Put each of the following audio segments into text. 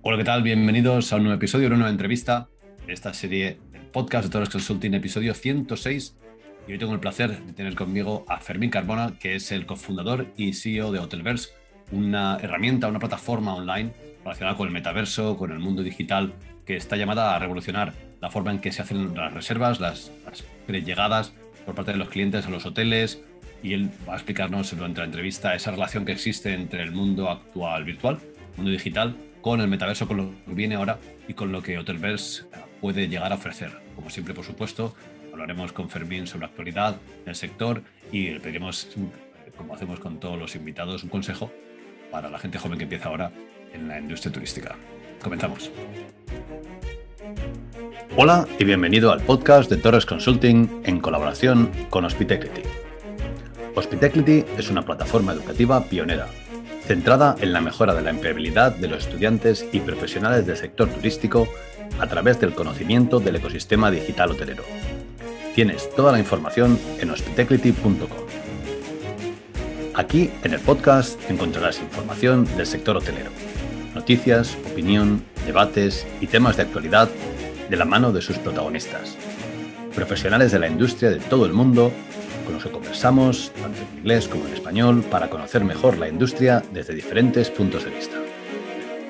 Hola, ¿qué tal? Bienvenidos a un nuevo episodio, una nueva entrevista de esta serie del podcast de Torres Consulting, episodio 106. Y hoy tengo el placer de tener conmigo a Fermín Carbona, que es el cofundador y CEO de Hotelverse, una herramienta, una plataforma online relacionada con el metaverso, con el mundo digital, que está llamada a revolucionar la forma en que se hacen las reservas, las prellegadas por parte de los clientes a los hoteles. Y él va a explicarnos durante la entrevista esa relación que existe entre el mundo actual virtual, el mundo digital, con el metaverso, con lo que viene ahora y con lo que Hotelverse puede llegar a ofrecer. Como siempre, por supuesto, hablaremos con Fermín sobre la actualidad del sector y le pediremos, como hacemos con todos los invitados, un consejo para la gente joven que empieza ahora en la industria turística. Comenzamos. Hola y bienvenido al podcast de Torres Consulting en colaboración con Hospitality. Hospitality es una plataforma educativa pionera centrada en la mejora de la empleabilidad de los estudiantes y profesionales del sector turístico a través del conocimiento del ecosistema digital hotelero. Tienes toda la información en hospitality.com. Aquí, en el podcast, encontrarás información del sector hotelero, noticias, opinión, debates y temas de actualidad de la mano de sus protagonistas, profesionales de la industria de todo el mundo, con los que conversamos, tanto en inglés como en español, para conocer mejor la industria desde diferentes puntos de vista.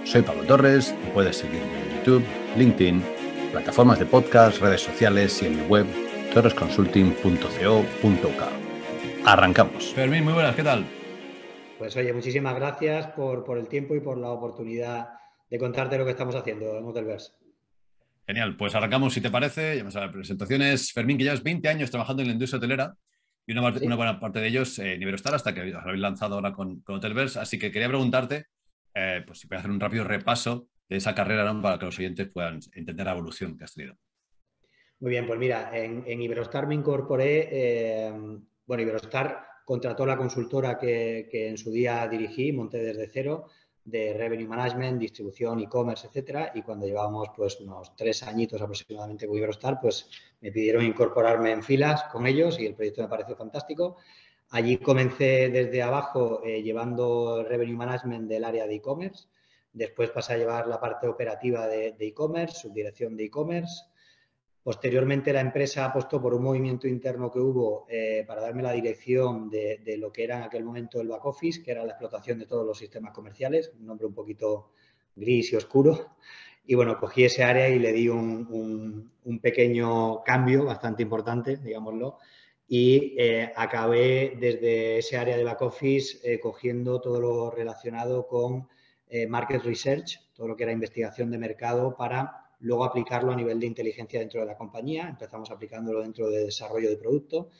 Soy Pablo Torres y puedes seguirme en YouTube, LinkedIn, plataformas de podcast, redes sociales y en mi web torresconsulting.co.uk. Arrancamos. Fermín, muy buenas, ¿qué tal? Pues oye, muchísimas gracias por el tiempo y por la oportunidad de contarte lo que estamos haciendo en Hotelverse. Genial, pues arrancamos si te parece. Vamos a las presentaciones. Fermín, que llevas 20 años trabajando en la industria hotelera y una buena parte de ellos en Iberostar, hasta que os habéis lanzado ahora con Hotelverse. Así que quería preguntarte, pues si puedes hacer un rápido repaso de esa carrera, ¿no?, para que los oyentes puedan entender la evolución que has tenido. Muy bien, pues mira, en Iberostar me incorporé. Iberostar contrató la consultora que en su día dirigí, monté desde cero, de Revenue Management, distribución, e-commerce, etcétera. Y cuando llevábamos pues unos 3 añitos aproximadamente con Iberostar, pues me pidieron incorporarme en filas con ellos y el proyecto me pareció fantástico. Allí comencé desde abajo llevando Revenue Management del área de e-commerce. Después pasé a llevar la parte operativa de e-commerce, subdirección de e-commerce. Posteriormente, la empresa apostó por un movimiento interno que hubo para darme la dirección de lo que era en aquel momento el back office, que era la explotación de todos los sistemas comerciales, un nombre un poquito gris y oscuro. Y bueno, cogí ese área y le di un pequeño cambio bastante importante, digámoslo, y acabé desde ese área de back office cogiendo todo lo relacionado con market research, todo lo que era investigación de mercado para luego aplicarlo a nivel de inteligencia dentro de la compañía. Empezamos aplicándolo dentro de desarrollo de producto.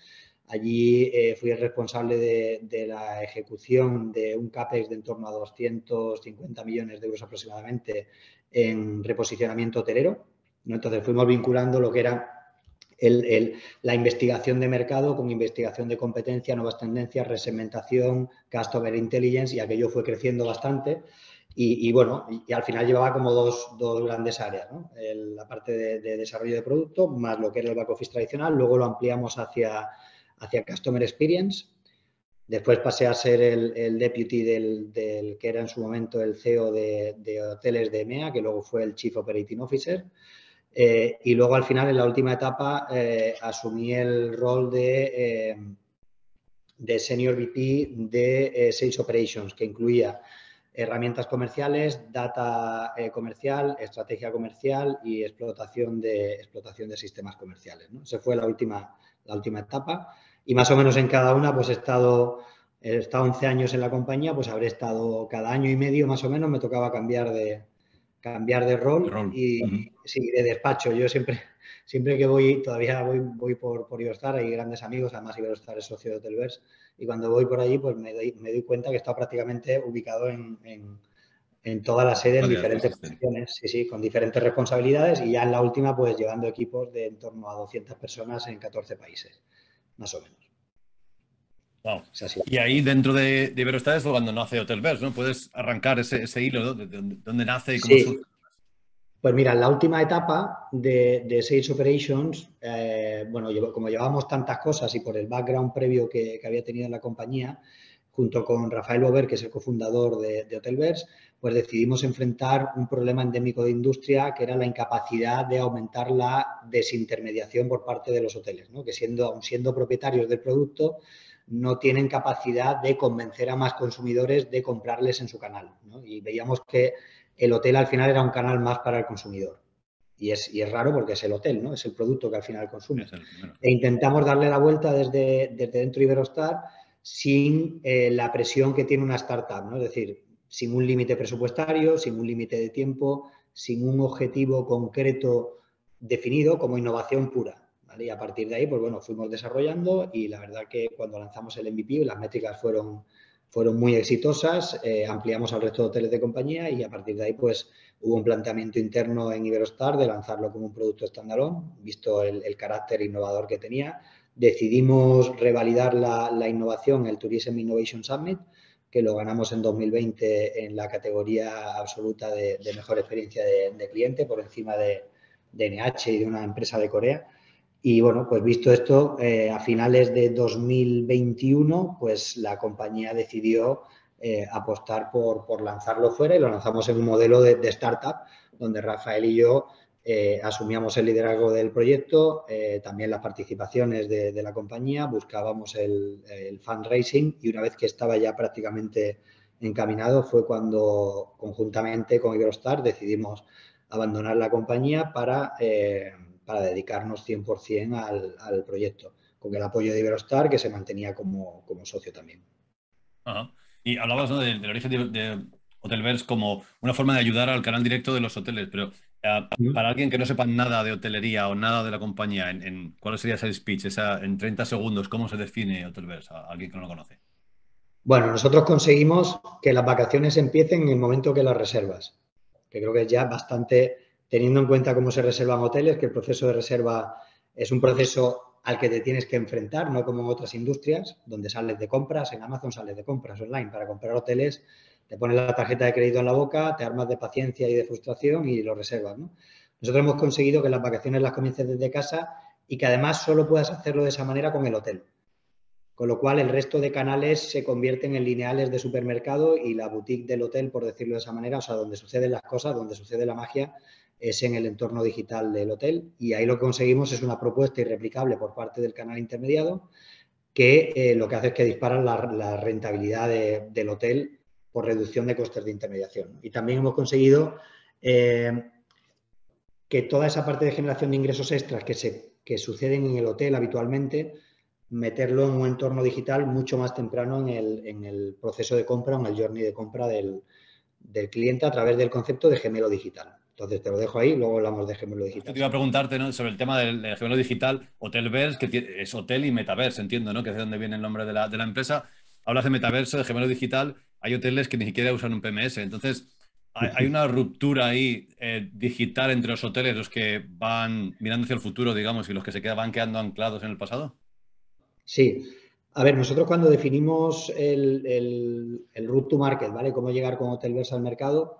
Allí fui el responsable de la ejecución de un CAPEX de en torno a 250 millones de euros aproximadamente en reposicionamiento hotelero, ¿no? Entonces fuimos vinculando lo que era la investigación de mercado con investigación de competencia, nuevas tendencias, resegmentación, customer intelligence, y aquello fue creciendo bastante. Y al final llevaba como dos grandes áreas, ¿no? La parte de desarrollo de producto, más lo que era el back office tradicional. Luego lo ampliamos hacia Customer Experience. Después pasé a ser el deputy del que era en su momento el CEO de hoteles de EMEA, que luego fue el Chief Operating Officer. Y luego al final, en la última etapa, asumí el rol de Senior VP de Sales Operations, que incluía herramientas comerciales, data comercial, estrategia comercial y explotación de sistemas comerciales, ¿no? Esa fue la última etapa. Y más o menos en cada una pues he estado 11 años en la compañía, pues habré estado cada año y medio más o menos, me tocaba cambiar de rol. Y sí, de despacho. Yo siempre que voy, todavía voy por Iberostar, hay grandes amigos, además Iberostar es socio de Hotelverse, y cuando voy por allí pues me doy cuenta que está prácticamente ubicado en toda la sede en diferentes posiciones, sí, con diferentes responsabilidades, y ya en la última pues llevando equipos de en torno a 200 personas en 14 países, más o menos. Wow. Y ahí dentro de Iberostar es cuando nace Hotelverse, ¿no? Puedes arrancar ese hilo, ¿no? De dónde nace y cómo surge. Pues mira, en la última etapa de Sales Operations, como llevábamos tantas cosas y por el background previo que había tenido en la compañía, junto con Rafael Bover, que es el cofundador de Hotelverse, pues decidimos enfrentar un problema endémico de industria que era la incapacidad de aumentar la desintermediación por parte de los hoteles, ¿no? Que aun siendo propietarios del producto, no tienen capacidad de convencer a más consumidores de comprarles en su canal, ¿no? Y veíamos que el hotel al final era un canal más para el consumidor. Y es raro porque es el hotel, ¿no? Es el producto que al final consume. Es el primero. E intentamos darle la vuelta desde dentro de Iberostar sin la presión que tiene una startup, ¿no? Es decir, sin un límite presupuestario, sin un límite de tiempo, sin un objetivo concreto definido como innovación pura, ¿vale? Y a partir de ahí, pues bueno, fuimos desarrollando y la verdad que cuando lanzamos el MVP las métricas fueron muy exitosas, ampliamos al resto de hoteles de compañía y a partir de ahí, pues hubo un planteamiento interno en Iberostar de lanzarlo como un producto standalone, visto el carácter innovador que tenía. Decidimos revalidar la innovación, el Tourism Innovation Summit, que lo ganamos en 2020 en la categoría absoluta de mejor experiencia de cliente, por encima de NH y de una empresa de Corea. Y bueno, pues visto esto, a finales de 2021, pues la compañía decidió apostar por lanzarlo fuera y lo lanzamos en un modelo de startup, donde Rafael y yo asumíamos el liderazgo del proyecto, también las participaciones de la compañía, buscábamos el fundraising y una vez que estaba ya prácticamente encaminado fue cuando conjuntamente con Iberostar decidimos abandonar la compañía para dedicarnos 100% al proyecto, con el apoyo de Iberostar, que se mantenía como socio también. Ajá. Y hablabas, ¿no? Del origen de Hotelverse como una forma de ayudar al canal directo de los hoteles, pero para alguien que no sepa nada de hotelería o nada de la compañía, ¿cuál sería ese speech? En 30 segundos, ¿cómo se define Hotelverse a alguien que no lo conoce? Bueno, nosotros conseguimos que las vacaciones empiecen en el momento que las reservas, que creo que es ya bastante, teniendo en cuenta cómo se reservan hoteles, que el proceso de reserva es un proceso al que te tienes que enfrentar, no como en otras industrias, donde sales de compras, en Amazon sales de compras online para comprar hoteles, te pones la tarjeta de crédito en la boca, te armas de paciencia y de frustración y lo reservas, ¿no? Nosotros hemos conseguido que las vacaciones las comiences desde casa y que además solo puedas hacerlo de esa manera con el hotel. Con lo cual, el resto de canales se convierten en lineales de supermercado y la boutique del hotel, por decirlo de esa manera, o sea, donde suceden las cosas, donde sucede la magia, es en el entorno digital del hotel. Y ahí lo que conseguimos es una propuesta irreplicable por parte del canal intermediado que lo que hace es que dispara la rentabilidad del hotel por reducción de costes de intermediación. Y también hemos conseguido que toda esa parte de generación de ingresos extras que suceden en el hotel habitualmente, meterlo en un entorno digital mucho más temprano en el proceso de compra o en el journey de compra del cliente a través del concepto de gemelo digital. Entonces, te lo dejo ahí, luego hablamos de gemelo Justo digital. te iba a preguntarte, ¿no? Sobre el tema del gemelo digital, Hotelverse, es hotel y metaverse, entiendo, ¿no? Que es de donde viene el nombre de la empresa. Hablas de metaverso, de gemelo digital, hay hoteles que ni siquiera usan un PMS. Entonces, hay una ruptura ahí digital entre los hoteles, los que van mirando hacia el futuro, digamos, y los que van quedando anclados en el pasado. Sí. A ver, nosotros cuando definimos el route to market, ¿vale? Cómo llegar con Hotelverse al mercado,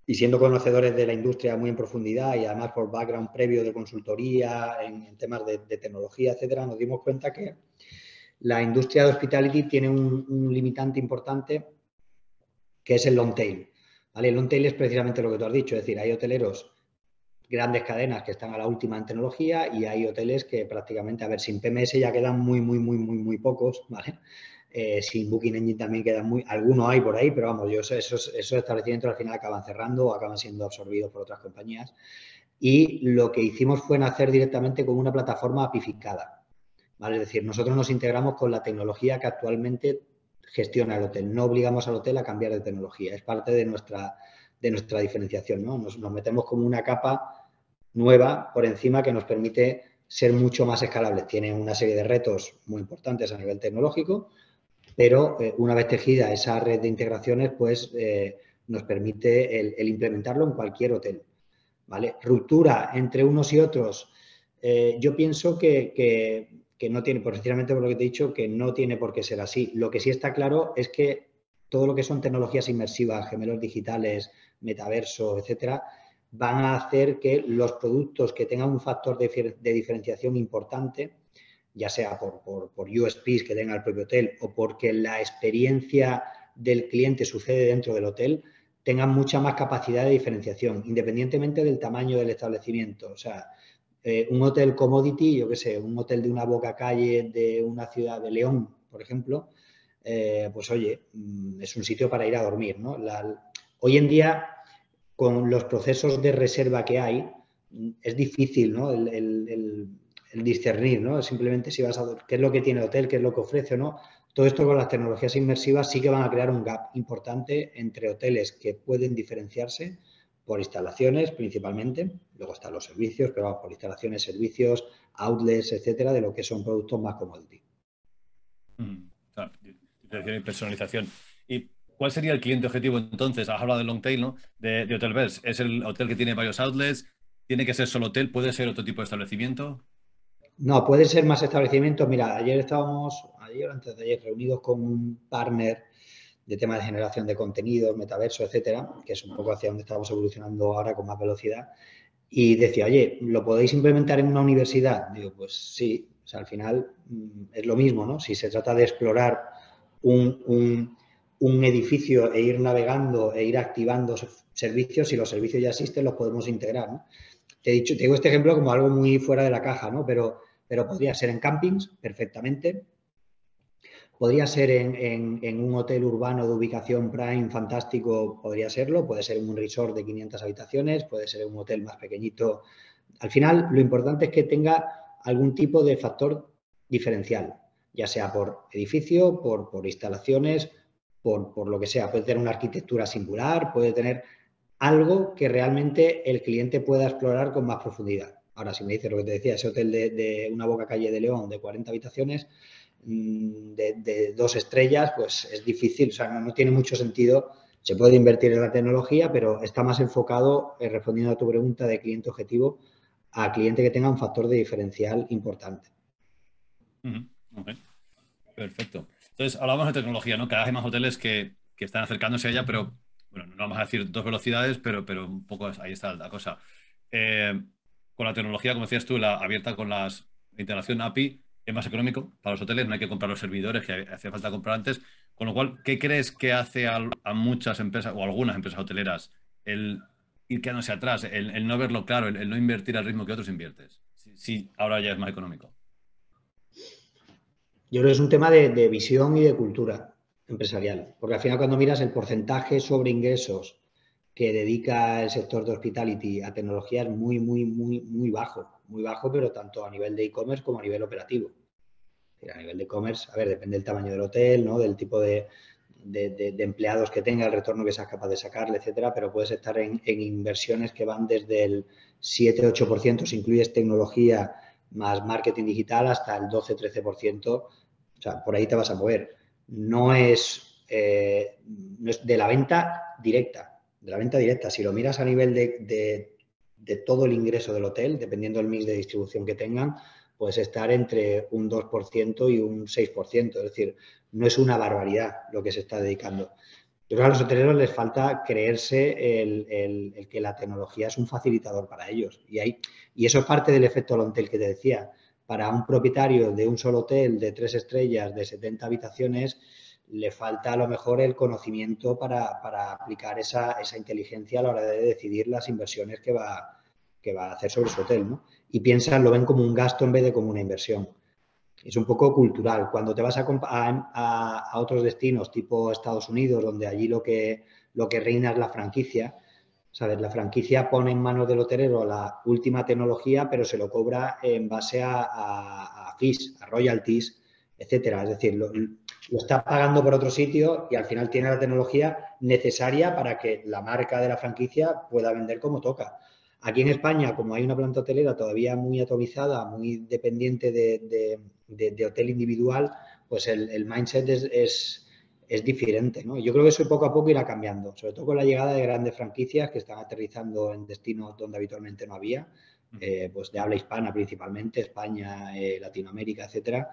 y siendo conocedores de la industria muy en profundidad y además por background previo de consultoría en temas de tecnología, etcétera, nos dimos cuenta que la industria de hospitality tiene un limitante importante que es el long tail. ¿Vale? El long tail es precisamente lo que tú has dicho, es decir, hay hoteleros, grandes cadenas que están a la última en tecnología y hay hoteles que prácticamente, a ver, sin PMS ya quedan muy pocos, ¿vale? Sin Booking Engine también quedan algunos hay por ahí, pero vamos, esos establecimientos al final acaban cerrando o acaban siendo absorbidos por otras compañías. Y lo que hicimos fue nacer directamente con una plataforma apificada, ¿vale? Es decir, nosotros nos integramos con la tecnología que actualmente gestiona el hotel. No obligamos al hotel a cambiar de tecnología, es parte de nuestra diferenciación, ¿no? Nos metemos como una capa nueva por encima que nos permite ser mucho más escalables. Tiene una serie de retos muy importantes a nivel tecnológico, pero una vez tejida esa red de integraciones, pues nos permite el implementarlo en cualquier hotel, ¿vale? Ruptura entre unos y otros. Yo pienso que no tiene, precisamente por lo que te he dicho, que no tiene por qué ser así. Lo que sí está claro es que todo lo que son tecnologías inmersivas, gemelos digitales, metaverso, etcétera, van a hacer que los productos que tengan un factor de diferenciación importante ya sea por USPs que tenga el propio hotel o porque la experiencia del cliente sucede dentro del hotel, tengan mucha más capacidad de diferenciación, independientemente del tamaño del establecimiento. O sea, un hotel commodity, yo qué sé, un hotel de una boca calle de una ciudad de León, por ejemplo, pues oye, es un sitio para ir a dormir, ¿no? Hoy en día, con los procesos de reserva que hay, es difícil, ¿no? El discernir, ¿no? Simplemente si vas a qué es lo que tiene el hotel, qué es lo que ofrece o no. Todo esto con las tecnologías inmersivas sí que van a crear un gap importante entre hoteles que pueden diferenciarse por instalaciones principalmente, luego están los servicios, pero vamos, por instalaciones, servicios, outlets, etcétera, de lo que son productos más commodity. Claro, diferenciación y personalización. ¿Y cuál sería el cliente objetivo entonces? Has hablado de long tail, ¿no? De Hotelverse. ¿Es el hotel que tiene varios outlets? ¿Tiene que ser solo hotel? ¿Puede ser otro tipo de establecimiento? No, puede ser más establecimientos. Mira, ayer o antes de ayer, reunidos con un partner de temas de generación de contenidos, metaverso, etcétera, que es un poco hacia donde estamos evolucionando ahora con más velocidad. Y decía, oye, ¿lo podéis implementar en una universidad? Digo, pues sí, o sea, al final es lo mismo, ¿no? Si se trata de explorar un edificio e ir navegando e ir activando servicios, si los servicios ya existen, los podemos integrar, ¿no? Te digo este ejemplo como algo muy fuera de la caja, ¿no? Pero podría ser en campings perfectamente. Podría ser en un hotel urbano de ubicación prime fantástico, podría serlo. Puede ser en un resort de 500 habitaciones, puede ser en un hotel más pequeñito. Al final, lo importante es que tenga algún tipo de factor diferencial, ya sea por edificio, por instalaciones, por lo que sea. Puede tener una arquitectura singular, puede tener algo que realmente el cliente pueda explorar con más profundidad. Ahora, si me dices lo que te decía, ese hotel de una boca calle de León de 40 habitaciones, de 2 estrellas, pues es difícil, o sea, no tiene mucho sentido. Se puede invertir en la tecnología, pero está más enfocado, respondiendo a tu pregunta de cliente objetivo, a cliente que tenga un factor de diferencial importante. Okay. Perfecto. Entonces, hablamos de tecnología, ¿no? Cada vez hay más hoteles que están acercándose a ella, pero, bueno, no vamos a decir dos velocidades, pero un poco ahí está la cosa. Con la tecnología, como decías tú, la abierta con la integración API, es más económico para los hoteles, no hay que comprar los servidores que hacía falta comprar antes. Con lo cual, ¿qué crees que hace a muchas empresas o algunas empresas hoteleras el ir quedándose atrás, el no verlo claro, el no invertir al ritmo que otros inviertes? Si ahora ya es más económico. Yo creo que es un tema de visión y de cultura empresarial, porque al final cuando miras el porcentaje sobre ingresos que dedica el sector de hospitality a tecnología es muy bajo, pero tanto a nivel de e-commerce como a nivel operativo. A nivel de e-commerce, a ver, depende del tamaño del hotel, ¿no? Del tipo de empleados que tenga, el retorno que seas capaz de sacarle, etcétera, pero puedes estar en inversiones que van desde el 7-8% si incluyes tecnología más marketing digital hasta el 12-13%. O sea, por ahí te vas a mover. No es de la venta directa, de la venta directa. Si lo miras a nivel de todo el ingreso del hotel, dependiendo del mix de distribución que tengan, puedes estar entre un 2% y un 6%. Es decir, no es una barbaridad lo que se está dedicando. Yo creo que a los hoteleros les falta creerse el que la tecnología es un facilitador para ellos. Y eso es parte del efecto long tail que te decía. Para un propietario de un solo hotel de 3 estrellas, de 70 habitaciones, le falta a lo mejor el conocimiento para aplicar esa inteligencia a la hora de decidir las inversiones que va a hacer sobre su hotel, ¿no? Y lo ven como un gasto en vez de como una inversión. Es un poco cultural. Cuando te vas a otros destinos, tipo Estados Unidos, donde allí lo que reina es la franquicia, ¿sabes? La franquicia pone en manos del hotelero la última tecnología, pero se lo cobra en base a fees, a royalties, etcétera. Es decir, lo está pagando por otro sitio y al final tiene la tecnología necesaria para que la marca de la franquicia pueda vender como toca. Aquí en España, como hay una planta hotelera todavía muy atomizada, muy dependiente de hotel individual, pues el mindset es diferente, ¿no? Yo creo que eso poco a poco irá cambiando, sobre todo con la llegada de grandes franquicias que están aterrizando en destinos donde habitualmente no había, pues de habla hispana principalmente, España, Latinoamérica, etcétera.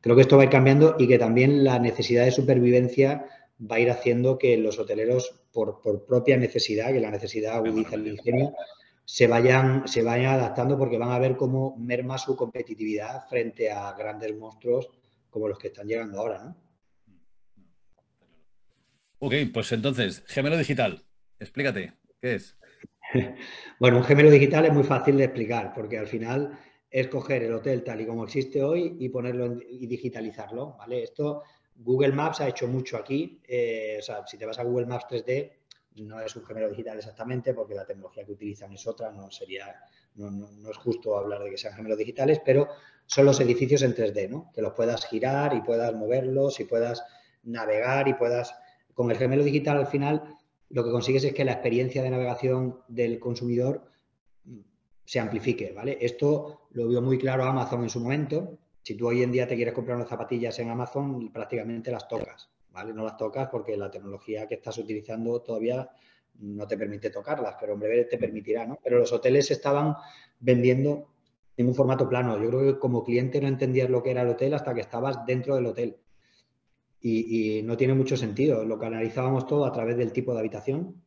Creo que esto va a ir cambiando y que también la necesidad de supervivencia va a ir haciendo que los hoteleros, por propia necesidad, que la necesidad agudiza el ingenio, se vayan adaptando porque van a ver cómo merma su competitividad frente a grandes monstruos como los que están llegando ahora, ¿no? Ok, pues entonces, gemelo digital, explícate, ¿qué es? Bueno, un gemelo digital es muy fácil de explicar porque al final es coger el hotel tal y como existe hoy y ponerlo y digitalizarlo, ¿vale? Esto Google Maps ha hecho mucho aquí. O sea, si te vas a Google Maps 3D, no es un gemelo digital exactamente porque la tecnología que utilizan es otra, no es justo hablar de que sean gemelos digitales, pero son los edificios en 3D, ¿no? Que los puedas girar y puedas moverlos y puedas navegar y puedas... Con el gemelo digital al final lo que consigues es que la experiencia de navegación del consumidor se amplifique, ¿vale? Esto lo vio muy claro Amazon en su momento. Si tú hoy en día te quieres comprar unas zapatillas en Amazon, prácticamente las tocas, ¿vale? No las tocas porque la tecnología que estás utilizando todavía no te permite tocarlas, pero en breve te permitirá, ¿no? Pero los hoteles estaban vendiendo en un formato plano. Yo creo que como cliente no entendías lo que era el hotel hasta que estabas dentro del hotel. Y no tiene mucho sentido. Lo que analizábamos todo a través del tipo de habitación,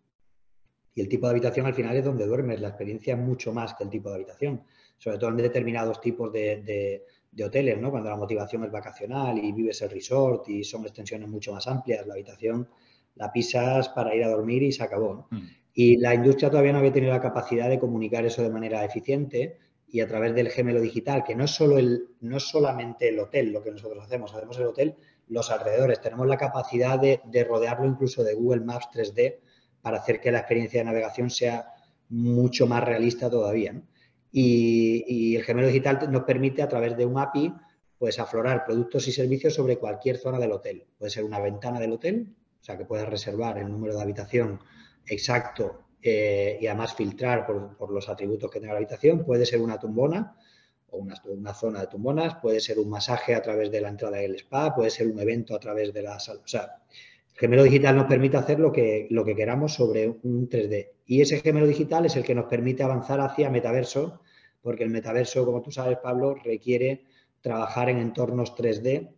y el tipo de habitación al final es donde duermes. La experiencia es mucho más que el tipo de habitación, sobre todo en determinados tipos de hoteles, ¿no? Cuando la motivación es vacacional y vives el resort y son extensiones mucho más amplias, la habitación la pisas para ir a dormir y se acabó, ¿no? Mm. Y la industria todavía no había tenido la capacidad de comunicar eso de manera eficiente y a través del gemelo digital, que no es solamente el hotel lo que nosotros hacemos el hotel, los alrededores. Tenemos la capacidad de rodearlo incluso de Google Maps 3D para hacer que la experiencia de navegación sea mucho más realista todavía, ¿no? Y el gemelo digital nos permite a través de un API pues aflorar productos y servicios sobre cualquier zona del hotel. Puede ser una ventana del hotel, o sea que puedas reservar el número de habitación exacto y además filtrar por los atributos que tenga la habitación. Puede ser una tumbona o una zona de tumbonas, puede ser un masaje a través de la entrada del spa, puede ser un evento a través de la sala. O sea, el gemelo digital nos permite hacer lo que queramos sobre un 3D. Y ese gemelo digital es el que nos permite avanzar hacia metaverso, porque el metaverso, como tú sabes, Pablo, requiere trabajar en entornos 3D,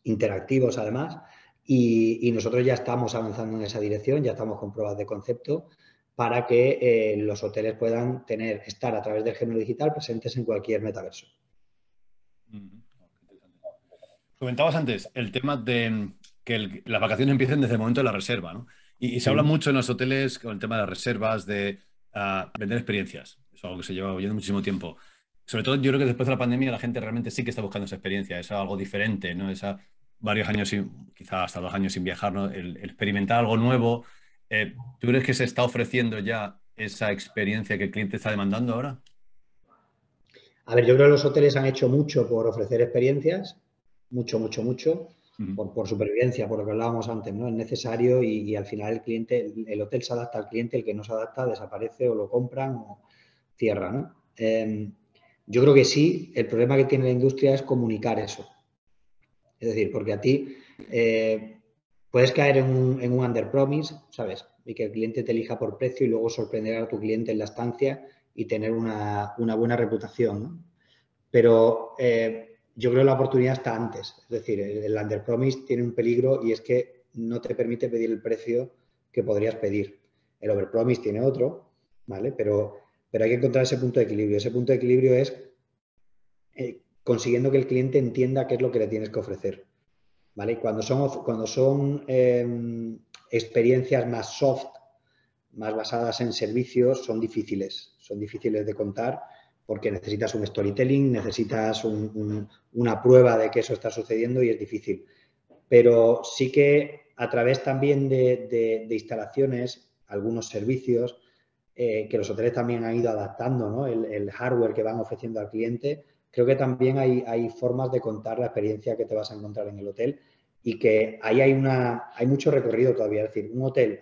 interactivos además, y nosotros ya estamos avanzando en esa dirección, ya estamos con pruebas de concepto para que los hoteles puedan estar a través del gemelo digital presentes en cualquier metaverso. Comentabas antes el tema de que las vacaciones empiecen desde el momento de la reserva, ¿no? Y se habla Mm. mucho en los hoteles con el tema de las reservas, de vender experiencias. Es algo que se lleva oyendo muchísimo tiempo. Sobre todo, yo creo que después de la pandemia la gente realmente sí que está buscando esa experiencia, es algo diferente, ¿no? Esa varios años, quizá hasta 2 años sin viajar, ¿no? El experimentar algo nuevo. ¿Tú crees que se está ofreciendo ya esa experiencia que el cliente está demandando ahora? A ver, yo creo que los hoteles han hecho mucho por ofrecer experiencias, mucho, mucho, mucho, Ujú. por supervivencia, por lo que hablábamos antes, ¿no? Es necesario y al final el cliente, el hotel se adapta al cliente, el que no se adapta desaparece o lo compran o cierra, ¿no? Yo creo que sí, el problema que tiene la industria es comunicar eso. Es decir, porque a ti puedes caer en un underpromise, ¿sabes? Y que el cliente te elija por precio y luego sorprender a tu cliente en la estancia y tener una buena reputación, ¿no? Pero yo creo que la oportunidad está antes. Es decir, el underpromise tiene un peligro y es que no te permite pedir el precio que podrías pedir. El overpromise tiene otro, ¿vale? Pero hay que encontrar ese punto de equilibrio. Ese punto de equilibrio es consiguiendo que el cliente entienda qué es lo que le tienes que ofrecer, ¿vale? Cuando son experiencias más soft, más basadas en servicios, son difíciles de contar porque necesitas un storytelling, necesitas una prueba de que eso está sucediendo y es difícil. Pero sí que a través también de instalaciones, algunos servicios, que los hoteles también han ido adaptando, ¿no? El hardware que van ofreciendo al cliente, creo que también hay formas de contar la experiencia que te vas a encontrar en el hotel y que ahí hay mucho recorrido todavía. Es decir,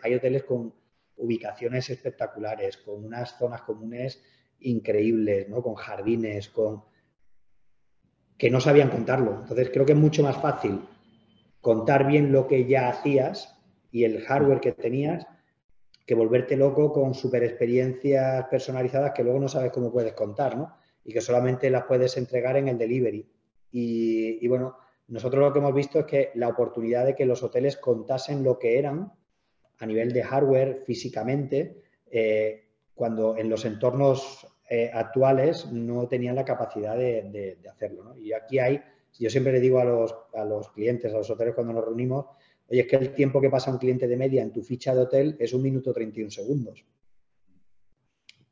hay hoteles con ubicaciones espectaculares, con unas zonas comunes increíbles, ¿no? Con jardines, que no sabían contarlo. Entonces, creo que es mucho más fácil contar bien lo que ya hacías y el hardware que tenías que volverte loco con super experiencias personalizadas que luego no sabes cómo puedes contar, ¿no? Y que solamente las puedes entregar en el delivery. Y bueno, nosotros lo que hemos visto es que la oportunidad de que los hoteles contasen lo que eran a nivel de hardware físicamente cuando en los entornos actuales no tenían la capacidad de hacerlo, ¿no? Y aquí yo siempre le digo a los clientes, a los hoteles cuando nos reunimos, oye, es que el tiempo que pasa un cliente de media en tu ficha de hotel es 1 minuto 31 segundos.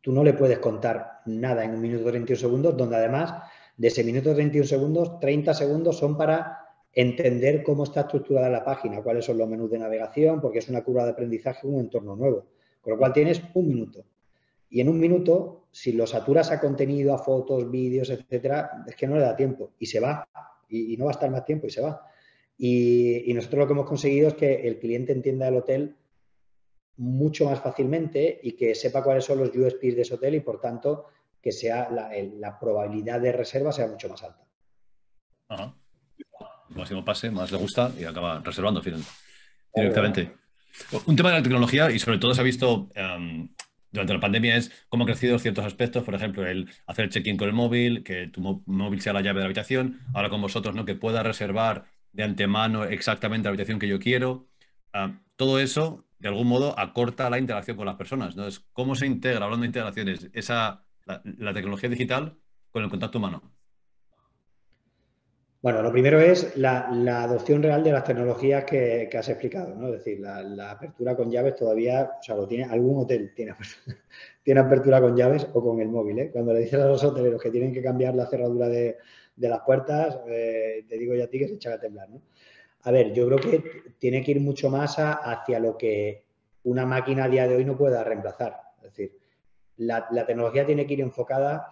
Tú no le puedes contar nada en 1 minuto 31 segundos, donde además de ese minuto 31 segundos, 30 segundos son para entender cómo está estructurada la página, cuáles son los menús de navegación, porque es una curva de aprendizaje en un entorno nuevo. Con lo cual tienes 1 minuto. Y en 1 minuto, si lo saturas a contenido, a fotos, vídeos, etcétera, es que no le da tiempo y se va. Y no va a estar más tiempo y se va. Y nosotros lo que hemos conseguido es que el cliente entienda el hotel mucho más fácilmente y que sepa cuáles son los USPs de ese hotel y, por tanto, que sea la probabilidad de reserva sea mucho más alta. Ajá. Máximo pase, más le gusta y acaba reservando Claro, directamente. Un tema de la tecnología y sobre todo se ha visto durante la pandemia es cómo han crecido ciertos aspectos, por ejemplo, el hacer check-in con el móvil, que tu móvil sea la llave de la habitación, ahora con vosotros, ¿no? Que pueda reservar de antemano exactamente la habitación que yo quiero. Todo eso, de algún modo, acorta la interacción con las personas, ¿no? Es cómo se integra, hablando de integraciones, la tecnología digital con el contacto humano. Bueno, lo primero es la adopción real de las tecnologías que has explicado, ¿no? Es decir, la apertura con llaves todavía, o sea, lo tiene, algún hotel tiene apertura con llaves o con el móvil, ¿eh? Cuando le dices a los hoteleros que tienen que cambiar la cerradura de las puertas, te digo yo a ti que se echan a temblar, ¿no? A ver, yo creo que tiene que ir mucho más hacia lo que una máquina a día de hoy no pueda reemplazar. Es decir, la tecnología tiene que ir enfocada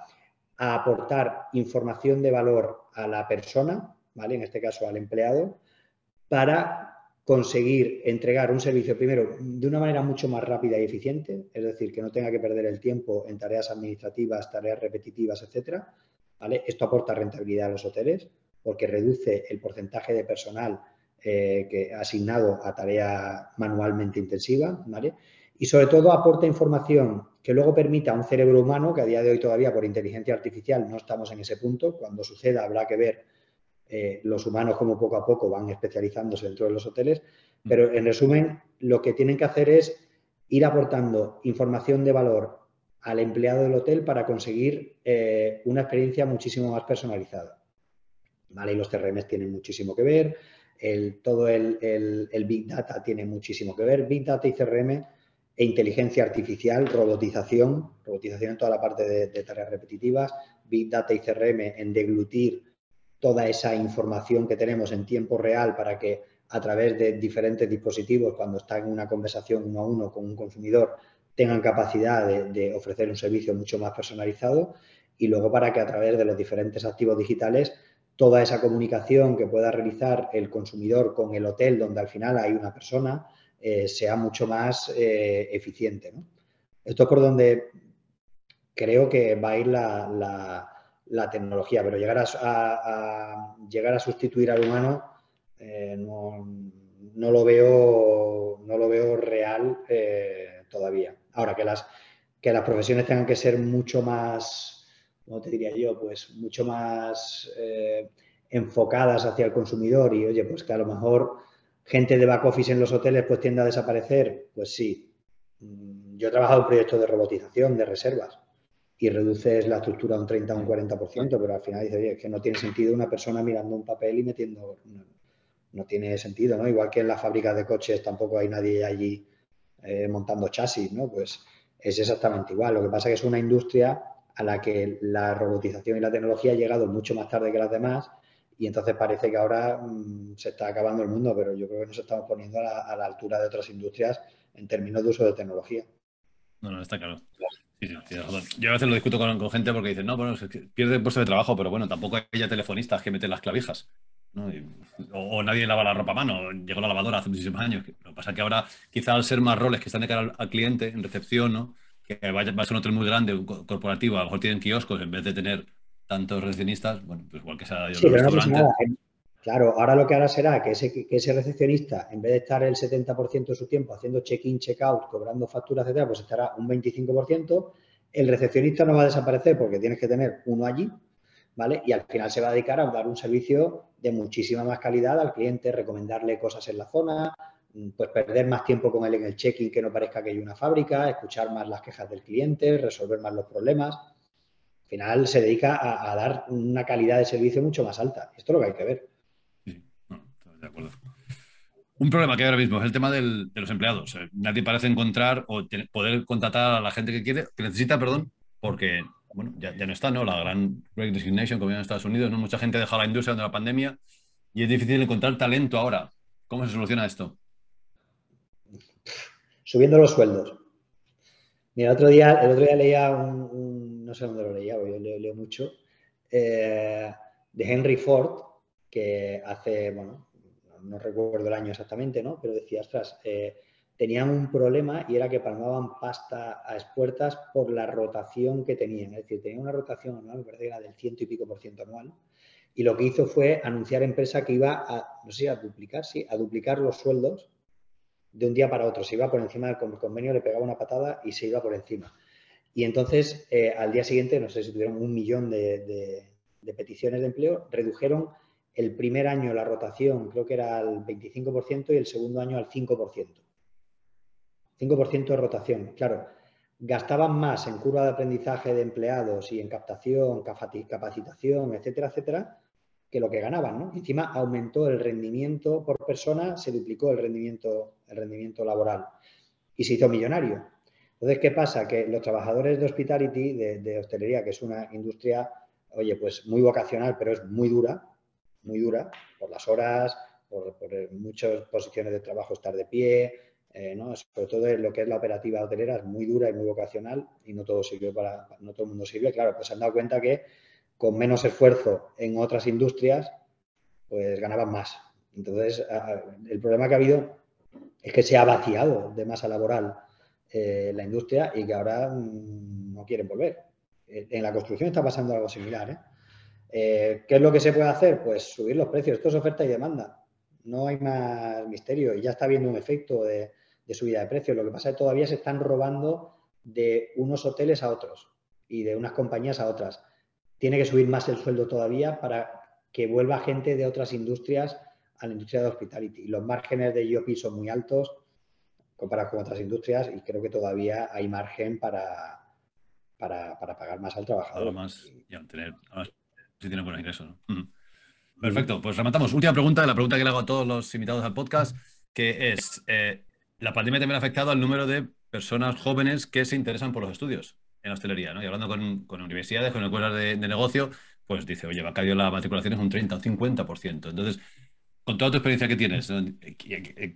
a aportar información de valor a la persona, ¿vale? En este caso al empleado, para conseguir entregar un servicio primero de una manera mucho más rápida y eficiente, es decir, que no tenga que perder el tiempo en tareas administrativas, tareas repetitivas, etcétera, ¿vale? Esto aporta rentabilidad a los hoteles porque reduce el porcentaje de personal que asignado a tarea manualmente intensiva, ¿vale? Y sobre todo aporta información que luego permita a un cerebro humano, que a día de hoy todavía por inteligencia artificial no estamos en ese punto, cuando suceda habrá que ver los humanos como poco a poco van especializándose dentro de los hoteles, pero en resumen lo que tienen que hacer es ir aportando información de valor al empleado del hotel para conseguir una experiencia muchísimo más personalizada. ¿Vale? Y los CRMs tienen muchísimo que ver, todo el Big Data tiene muchísimo que ver, Big Data y CRM e inteligencia artificial, robotización en toda la parte de tareas repetitivas, Big Data y CRM en deglutir toda esa información que tenemos en tiempo real para que a través de diferentes dispositivos, cuando está en una conversación uno a uno con un consumidor, tengan capacidad de ofrecer un servicio mucho más personalizado y luego para que a través de los diferentes activos digitales toda esa comunicación que pueda realizar el consumidor con el hotel donde al final hay una persona sea mucho más eficiente, ¿no? Esto es por donde creo que va a ir la tecnología, pero llegar a sustituir al humano no lo veo real todavía. Ahora, que las profesiones tengan que ser mucho más, ¿cómo te diría yo? Pues mucho más enfocadas hacia el consumidor y, oye, pues que a lo mejor gente de back office en los hoteles pues tiende a desaparecer, pues sí. Yo he trabajado en proyectos de robotización, de reservas, y reduces la estructura a un 30 o un 40%, pero al final dices, oye, es que no tiene sentido una persona mirando un papel y metiendo... No tiene sentido, ¿no? Igual que en las fábricas de coches tampoco hay nadie allí montando chasis, ¿no? Pues es exactamente igual. Lo que pasa es que es una industria a la que la robotización y la tecnología ha llegado mucho más tarde que las demás y entonces parece que ahora se está acabando el mundo, pero yo creo que nos estamos poniendo a la altura de otras industrias en términos de uso de tecnología. No, está claro. Sí, sí, tienes razón. Yo a veces lo discuto con gente porque dicen, no, bueno, es que pierde puesto de trabajo, pero bueno, tampoco hay ya telefonistas que meten las clavijas, ¿no? O nadie lava la ropa a mano. Llegó la lavadora hace muchísimos años. Lo que pasa es que ahora, quizá al ser más roles que están de cara al cliente, en recepción, ¿no? Que va a ser un hotel muy grande, un corporativo, a lo mejor tienen kioscos en vez de tener tantos recepcionistas, bueno, pues igual que sea en Sí, los pero no pasa restaurantes. nada. Claro, ahora lo que hará será que ese recepcionista, en vez de estar el 70% de su tiempo haciendo check-in, check-out, cobrando facturas, etcétera, pues estará un 25%. El recepcionista no va a desaparecer porque tienes que tener uno allí, ¿vale? Y al final se va a dedicar a dar un servicio de muchísima más calidad al cliente, recomendarle cosas en la zona, pues perder más tiempo con él en el check-in, que no parezca que hay una fábrica, escuchar más las quejas del cliente, resolver más los problemas. Al final se dedica a dar una calidad de servicio mucho más alta. Esto es lo que hay que ver. Sí, no, estoy de acuerdo. Un problema que hay ahora mismo es el tema de los empleados. Nadie parece encontrar o poder contratar a la gente que quiere, que necesita, perdón, porque bueno, ya no está, ¿no? La gran Great Resignation, como en Estados Unidos, ¿no? Mucha gente ha dejado la industria durante la pandemia y es difícil encontrar talento ahora. ¿Cómo se soluciona esto? Subiendo los sueldos. Mira, el otro día leía no sé dónde lo leía, porque yo leo mucho, de Henry Ford, que hace, bueno, no recuerdo el año exactamente, ¿no? Pero decía, ostras, tenían un problema y era que palmaban pasta a expuertas por la rotación que tenían. Es decir, tenían una rotación anual, me parece que era del 100% y pico anual. Y lo que hizo fue anunciar a empresa que iba a, no sé, a duplicar, sí, a duplicar los sueldos de un día para otro. Se iba por encima del convenio, le pegaba una patada y se iba por encima. Y entonces, al día siguiente, no sé si tuvieron 1 millón de peticiones de empleo, redujeron el primer año la rotación, creo que era al 25% y el segundo año al 5%. 5% de rotación, claro. Gastaban más en curva de aprendizaje de empleados y en captación, capacitación, etcétera, etcétera, que lo que ganaban, ¿no? Encima aumentó el rendimiento por persona, se duplicó el rendimiento laboral y se hizo millonario. Entonces, ¿qué pasa? Que los trabajadores de hospitality, de hostelería, que es una industria, oye, pues muy vocacional, pero es muy dura, por las horas, por muchas posiciones de trabajo estar de pie, ¿no? Sobre todo en lo que es la operativa hotelera, es muy dura y muy vocacional y no todo no todo el mundo sirve. Claro, pues se han dado cuenta que con menos esfuerzo en otras industrias, pues ganaban más. Entonces, el problema que ha habido es que se ha vaciado de masa laboral la industria y que ahora no quieren volver. En la construcción está pasando algo similar. ¿Qué es lo que se puede hacer? Pues subir los precios. Esto es oferta y demanda. No hay más misterio y ya está habiendo un efecto de subida de precios. Lo que pasa es que todavía se están robando de unos hoteles a otros y de unas compañías a otras. Tiene que subir más el sueldo todavía para que vuelva gente de otras industrias a la industria de hospitality. Los márgenes de IOP son muy altos comparados con otras industrias y creo que todavía hay margen para pagar más al Ahora trabajador. más y ahora sí tienen buenos ingresos, ¿no? Ujú. Mm. Perfecto, pues rematamos. Última pregunta, la pregunta que le hago a todos los invitados al podcast, que es, la pandemia también ha afectado al número de personas jóvenes que se interesan por los estudios en hostelería, ¿no? Y hablando con universidades, con escuelas de negocio, pues dice, oye, va a caer la matriculación es un 30 o 50%. Entonces, con toda tu experiencia que tienes, ¿no?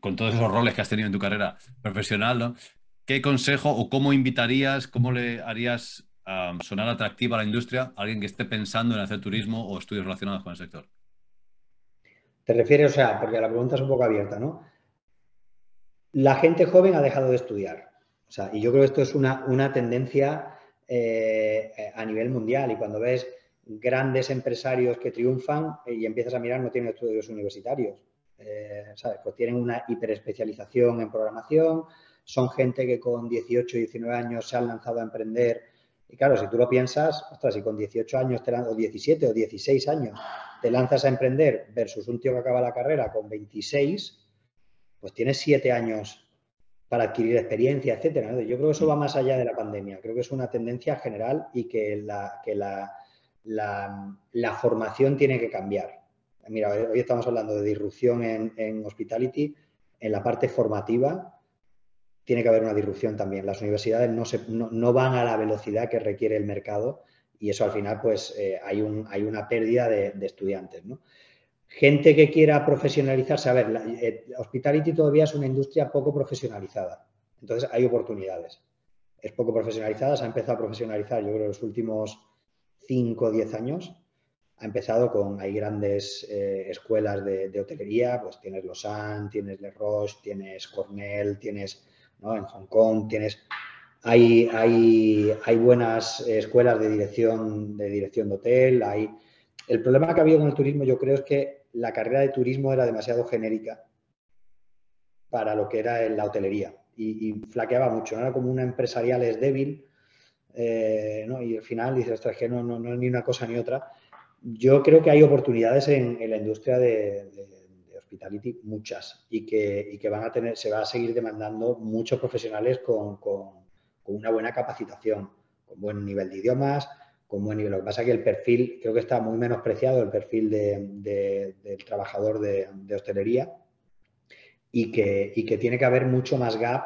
Con todos esos roles que has tenido en tu carrera profesional, ¿no? ¿Qué consejo o cómo invitarías, cómo le harías sonar atractiva a la industria a alguien que esté pensando en hacer turismo o estudios relacionados con el sector? ¿Te refieres, o sea, porque la pregunta es un poco abierta, ¿no? La gente joven ha dejado de estudiar. O sea, y yo creo que esto es una tendencia a nivel mundial. Y cuando ves grandes empresarios que triunfan y empiezas a mirar, no tienen estudios universitarios. ¿Sabes? Pues tienen una hiperespecialización en programación, son gente que con 18 y 19 años se han lanzado a emprender. Y claro, si tú lo piensas, ostras, si con 18 años, o 17 o 16 años te lanzas a emprender versus un tío que acaba la carrera con 26, pues tienes 7 años para adquirir experiencia, etcétera, ¿no? Yo creo que eso va más allá de la pandemia. Creo que es una tendencia general y que la formación tiene que cambiar. Mira, hoy estamos hablando de disrupción en hospitality. En la parte formativa tiene que haber una disrupción también. Las universidades no van a la velocidad que requiere el mercado y eso al final pues hay una pérdida de estudiantes, ¿no? Gente que quiera profesionalizarse. A ver, hospitality todavía es una industria poco profesionalizada. Entonces, hay oportunidades. Es poco profesionalizada, se ha empezado a profesionalizar, yo creo, en los últimos 5 o 10 años. Hay grandes escuelas de hotelería, pues tienes Lausanne, tienes Le Roche, tienes Cornell, tienes, ¿no? En Hong Kong, hay buenas escuelas de dirección de hotel. El problema que ha habido con el turismo, yo creo, es que la carrera de turismo era demasiado genérica para lo que era la hotelería y flaqueaba mucho, ¿no? Era como una empresarial es débil, ¿no? Y al final dices, ostras, que no es ni una cosa ni otra. Yo creo que hay oportunidades en la industria de hospitality, muchas, y que van a tener, se va a seguir demandando muchos profesionales con una buena capacitación, con buen nivel de idiomas, con buen nivel. Lo que pasa es que el perfil, creo que está muy menospreciado el perfil del trabajador de hostelería y que tiene que haber mucho más gap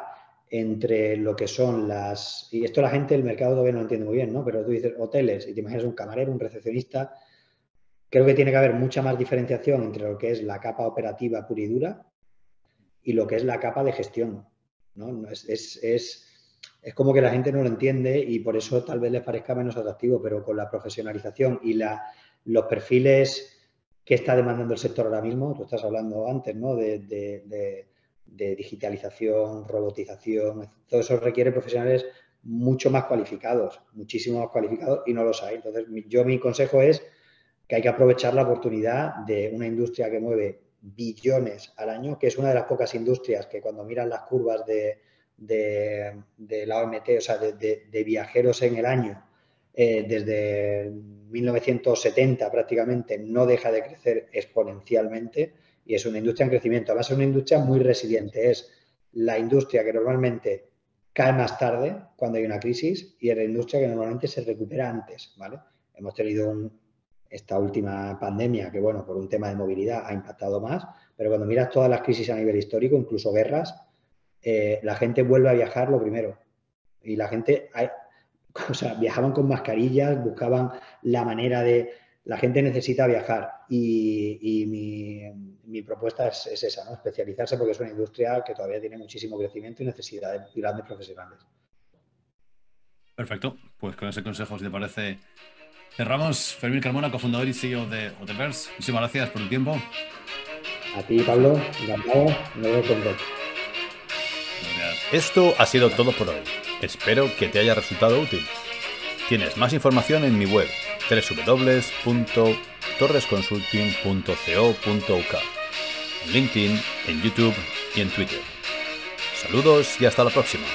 entre lo que son las... Y esto la gente del mercado todavía no lo entiende muy bien, ¿no? Pero tú dices hoteles y te imaginas un camarero, un recepcionista. Creo que tiene que haber mucha más diferenciación entre lo que es la capa operativa pura y dura y lo que es la capa de gestión, ¿no? Es como que la gente no lo entiende y por eso tal vez les parezca menos atractivo, pero con la profesionalización y los perfiles que está demandando el sector ahora mismo, tú estás hablando antes, ¿no? De digitalización, robotización, todo eso requiere profesionales mucho más cualificados, muchísimo más cualificados y no los hay. Entonces, mi consejo es que hay que aprovechar la oportunidad de una industria que mueve billones al año, que es una de las pocas industrias que cuando miran las curvas de la OMT, o sea, de viajeros en el año, desde 1970 prácticamente no deja de crecer exponencialmente y es una industria en crecimiento. Además, es una industria muy resiliente. Es la industria que normalmente cae más tarde cuando hay una crisis y es la industria que normalmente se recupera antes, ¿vale? Hemos tenido esta última pandemia que, bueno, por un tema de movilidad ha impactado más, pero cuando miras todas las crisis a nivel histórico, incluso guerras, la gente vuelve a viajar lo primero. Y la gente, o sea, viajaban con mascarillas, buscaban la manera de... La gente necesita viajar y mi propuesta es esa, ¿no? Especializarse porque es una industria que todavía tiene muchísimo crecimiento y necesidad de grandes profesionales. Perfecto, pues con ese consejo, si te parece, cerramos. Fermín Carmona, cofundador y CEO de Hoteliers. Muchísimas gracias por el tiempo. A ti, Pablo, encantado. Nos vemos pronto. Esto ha sido todo por hoy. Espero que te haya resultado útil. Tienes más información en mi web www.torresconsulting.co.uk, en LinkedIn, en YouTube y en Twitter. Saludos y hasta la próxima.